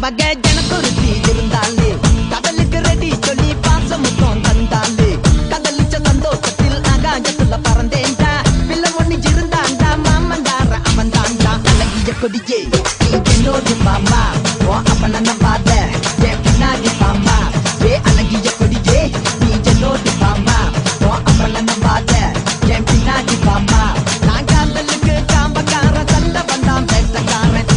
வகை ஜனக்குருத்தி இருந்தாலே கடலுக்கு ரெடி சொல்லி பாசமுத்தம் தந்தாலே கடலிச்ச சந்தோஷத்தில் ஆகாயத்துல பறந்தேன்டா பிள்ளை ஒண்ணு இருந்தாண்டா மாமந்தார அவன் தாண்டா அழகிய கொடியே நீ என்னோடு மாமா ஓ அப்பன நம்பாத என் பின்னாடி மாமா ஏ அழகிய கொடியே நீ என்னோடு மாமா ஓ அப்பன நம்பாத என் பின்னாடி மாமா நான் காதலுக்கு காம்பக்கார சண்டை வந்தான் பேசக்காரன்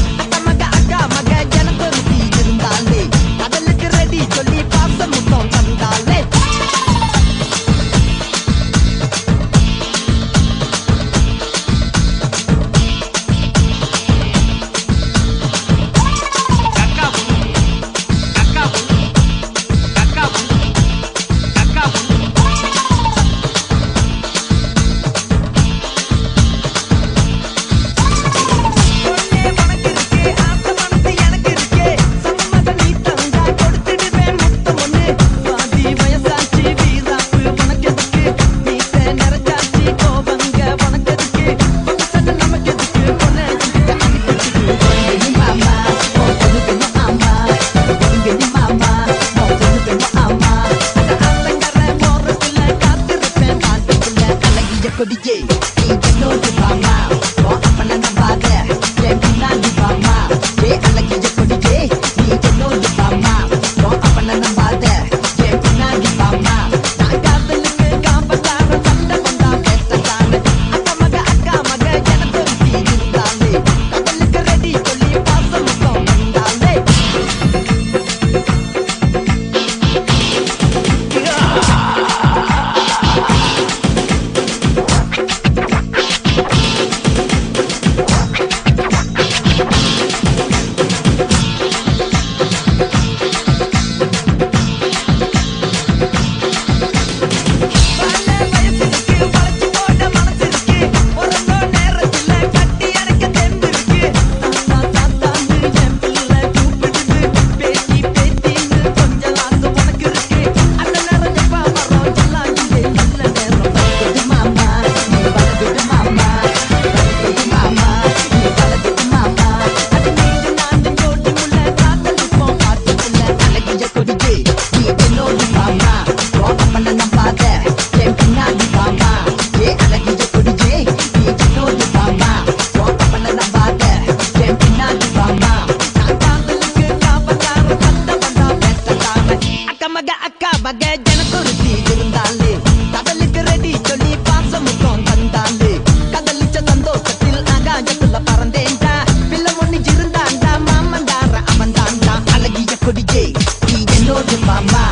அக்கா மக ஜனக்குருத்தி இருந்தாலே கடலுக்கு ரெடி சொல்லி பாசமுத்தம் தந்தாலே கொடியே நீ என்னோடு வாமா ஓ அப்பன நம்பாத என் பின்னாடி வாமா ஏ அழகிய கொடியே நீ என்னோடு வாமா ஓ அப்பன நம்பாத என் பின்னாடி வாமா நான் காதலுக்கு காம்பக்கார சண்டை வந்தா பேசத்தானே அக்கா மக ஜனக்குருத்தி இருந்தாலே கடலுக்கு ரெடி சொல்லி பாசமுத்தம் வந்தாலே வகை ஜனக்குருத்தி இருந்தாலே கடலுக்கு ரெடி சொல்லி பாசமுத்தம் தந்தாலே கடலிச்ச சந்தோஷத்தில் ஆகாயத்துல பறந்தேன்டா பிள்ளை ஒண்ணு இருந்தாண்டா மாமந்தார அவன் தாண்டா அழகிய கொடியே நீ என்னோடு மாமா